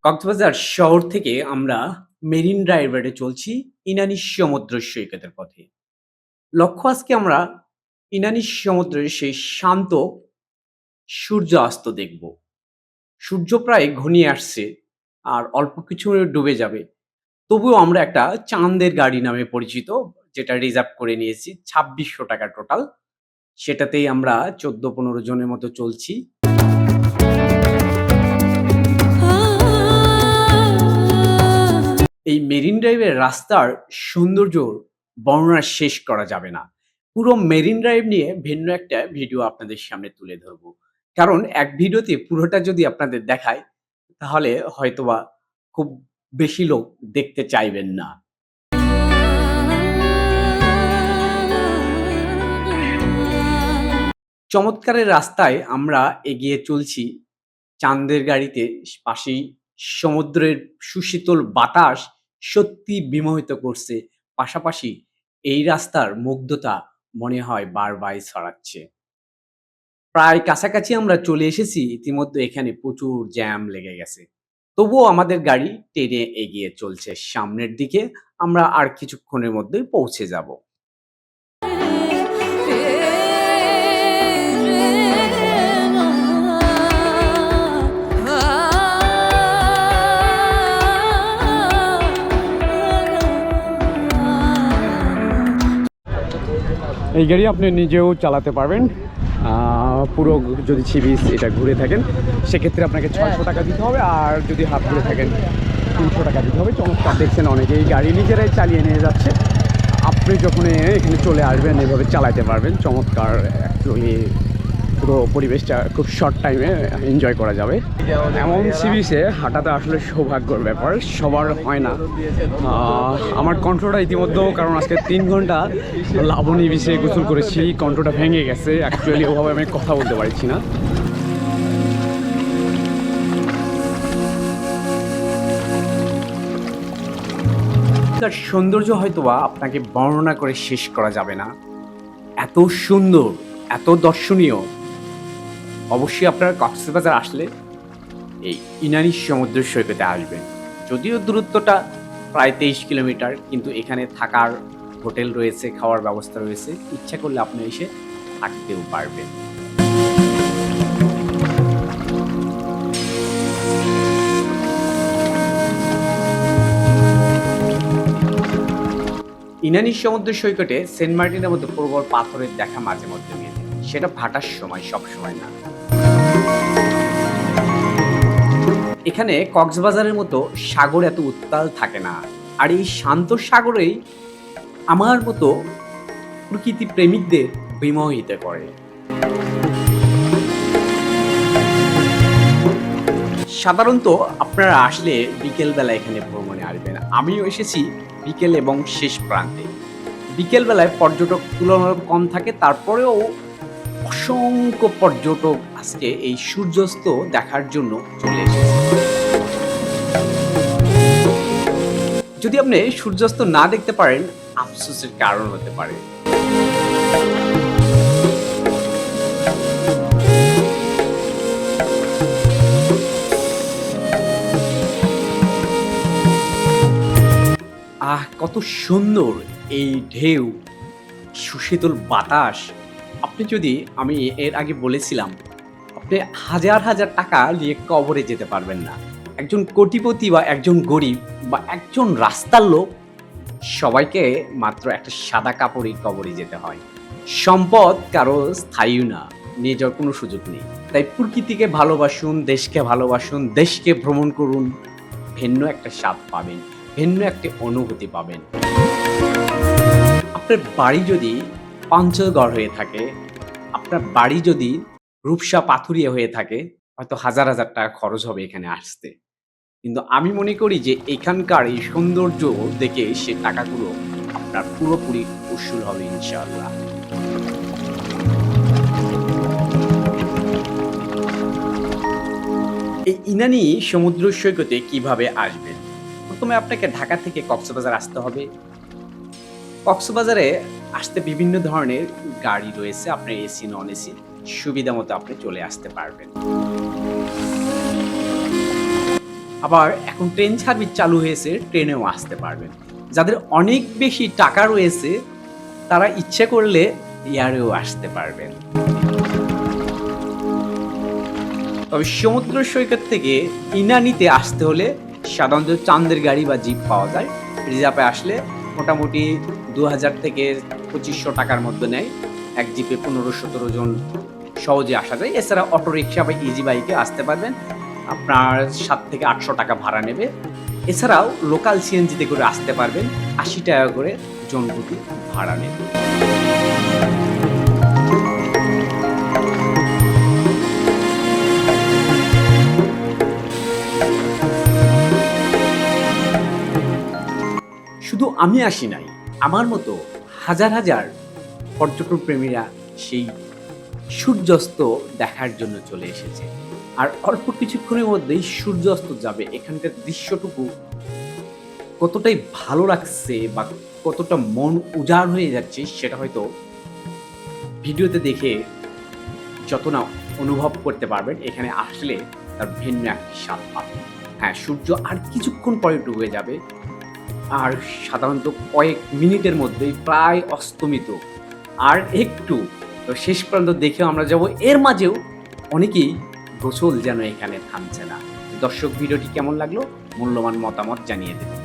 কক্সবাজার শহর থেকে আমরা মেরিন ড্রাইভে চলছি ইনানি সমুদ্র সৈকতের পথে। লক্ষ্য আজকে আমরা ইনানি সমুদ্রের সেই শান্ত সূর্য অস্ত দেখব। সূর্য প্রায় ঘনিয়ে আসছে আর অল্প কিছু ডুবে যাবে। তবুও আমরা একটা চাঁদের গাড়ি নামে পরিচিত যেটা রিজার্ভ করে নিয়েছি ৳২৬০০ টোটাল। সেটাতেই আমরা ১৪-১৫ জনের মতো চলছি। এই মেরিন ড্রাইভের রাস্তার সৌন্দর্য বর্ণনা শেষ করা যাবে না। পুরো মেরিন ড্রাইভ নিয়ে ভিন্ন একটা ভিডিও আপনাদের সামনে তুলে ধরবো। কারণ এক ভিডিওতে পুরোটা যদি আপনাদের দেখাই, তাহলে হয়তোবা খুব বেশি লোক দেখতে চাইবেন না। চমৎকারের রাস্তায় আমরা এগিয়ে চলছি। চাঁদের গাড়িতে পাশেই সমুদ্রের সুশীতল বাতাস সত্যি বিমোহিত করছে। পাশাপাশি এই রাস্তার মুগ্ধতা মনে হয় বারবার ছড়াচ্ছে। প্রায় কাছাকাছি আমরা চলে এসেছি। ইতিমধ্যে এখানে প্রচুর জ্যাম লেগে গেছে। তবুও আমাদের গাড়ি টেনে এগিয়ে চলছে সামনের দিকে। আমরা আর কিছুক্ষণের মধ্যেই পৌঁছে যাব। এই গাড়ি আপনি নিজেও চালাতে পারবেন। পুরো যদি সি বিচ এটা ঘুরে থাকেন সেক্ষেত্রে আপনাকে ৳৬০০ দিতে হবে, আর যদি হাফ ঘুরে থাকেন ৳৩০০ দিতে হবে। চমৎকার দেখছেন, অনেকেই গাড়ি নিজেরাই চালিয়ে নিয়ে যাচ্ছে। আপনি যখন এখানে চলে আসবেন এভাবে চালাতে পারবেন। চমৎকার, অ্যাকচুয়ালি পুরো পরিবেশটা খুব শর্ট টাইমে এনজয় করা যাবে। এমন সি বিচে হাঁটাতে আসলে সৌভাগ্যর ব্যাপার, সবার হয় না। আমার কণ্ঠটা ইতিমধ্যেও, কারণ আজকে ৩ ঘন্টা লাবণী বিচে গোসল করেছি, কণ্ঠটা ভেঙে গেছে। অ্যাকচুয়ালি ওভাবে আমি কথা বলতে পারছি না। তার সৌন্দর্য হয়তোবা আপনাকে বর্ণনা করে শেষ করা যাবে না। এত সুন্দর, এত দর্শনীয়। অবশ্যই আপনারা কক্সবাজার আসলে এই ইনানি সমুদ্র সৈকতে আসবেন। যদিও দূরত্বটা প্রায় ২৩ কিলোমিটার, কিন্তু এখানে থাকার হোটেল রয়েছে, খাওয়ার ব্যবস্থা রয়েছে। ইচ্ছা করলে আপনি এসে থাকতেও পারবেন। ইনানি সমুদ্র সৈকতে সেন্ট মার্টিনের মতো প্রবল পাথরের দেখা মাঝে মধ্যে মেলে। সেটা ভাটার সময়, সবসময় না। এখানে কক্সবাজারের মতো সাগর এত উত্তাল থাকে না। আর এই শান্ত সাগরেই আমার মতো প্রকৃতি প্রেমিকদের বিমোহিত করে। সাধারণত আপনারা আসলে বিকেলবেলা এখানে ভ্রমণে আসবেন। আমিও এসেছি বিকেল এবং শেষ প্রান্তে। বিকেলবেলায় পর্যটক তুলনামূলক কম থাকে, তারপরেও অসংখ্য পর্যটক আজকে এই সূর্যাস্ত দেখার জন্য চলে এসেছে। যদি আপনি সূর্যাস্ত না দেখতে পারেন, আফসোসের কারণ হতে পারে। কত সুন্দর এই ঢেউ, সুশীতল বাতাস। আপনি যদি, আমি এর আগে বলেছিলাম, আপনি হাজার, হাজার টাকা নিয়ে কবরে যেতে পারবেন না। একজন কোটিপতি বা একজন গরিব বা একজন রাস্তার লোক, সবাইকে মাত্র একটা সাদা কাপড়েই কবরে যেতে হয়। সম্পদ কারো স্থায়ী না, নিয়ে যাওয়ার কোনো সুযোগ নেই। তাই প্রকৃতিকে ভালোবাসুন, দেশকে ভালোবাসুন, দেশকে ভ্রমণ করুন। ভিন্ন একটা স্বাদ পাবেন, ভিন্ন একটা অনুভূতি পাবেন। আপনার বাড়ি যদি পঞ্চগড় হয়ে থাকে, আপনার বাড়ি যদি রূপসা পাথুরিয়া হয়ে থাকে, হয়তো হাজার, হাজার টাকা খরচ হবে এখানে আসতে। কিন্তু আমি মনে করি যে এখানকার এই সৌন্দর্য দেখে সে টাকাগুলো আপনার পুরোপুরি উসুল হবে ইনশাআল্লাহ। এই ইনানি সমুদ্র সৈকতে কিভাবে আসবেন? প্রথমে আপনাকে ঢাকা থেকে কক্সবাজার আসতে হবে। কক্সবাজারে আসতে বিভিন্ন ধরনের গাড়ি রয়েছে। আপনার এসি, নন এসি সুবিধা মতো আপনি চলে আসতে পারবেন। আবার এখন ট্রেন সার্ভিস চালু হয়েছে, ট্রেনেও আসতে পারবেন। যাদের অনেক বেশি টাকা রয়েছে তারা ইচ্ছে করলে এয়ারেও আসতে পারবেন। তবে সমুদ্র সৈকত থেকে ইনানিতে আসতে হলে সাধারণত চাঁদের গাড়ি বা জিপ পাওয়া যায়। রিজার্ভে আসলে মোটামুটি 2000 থেকে 2500 টাকার মধ্যে নেয়। এক জিপে 15-17 জন সহজে আসা যায়। এছাড়া অটোরিকশা বা ইজি বাইকে আসতে পারবেন। আপনার 7 থেকে 800 টাকা ভাড়া নেবে। এছাড়াও লোকাল সিএনজিতে করে আসতে পারবেন। 80 টাকা করে জনপ্রতি ভাড়া নেবে। শুধু আমি আসি নাই, আমার মতো হাজার হাজার পর্যটন প্রেমীরা সেই সূর্যাস্ত দেখার জন্য চলে এসেছে। আর অল্প কিছুক্ষণের মধ্যেই সূর্যাস্ত যাবে। এখানকার দৃশ্যটুকু কতটাই ভালো লাগছে বা কতটা মন উজাড় হয়ে যাচ্ছে সেটা হয়তো ভিডিওতে দেখে যত না অনুভব করতে পারবেন, এখানে আসলে তার ভিন্ন একটি স্বাদ পাবেন। হ্যাঁ, সূর্য আর কিছুক্ষণ পরে ডুবে যাবে। আর সাধারণত কয়েক মিনিটের মধ্যেই প্রায় অস্তমিত। আর একটু তো শেষ পর্যন্ত দেখেও আমরা যাব। এর মাঝেও অনেকেই গোসল যেন এখানে থামছে না। দর্শক, ভিডিওটি কেমন লাগলো মূল্যবান মতামত জানিয়ে দেবেন।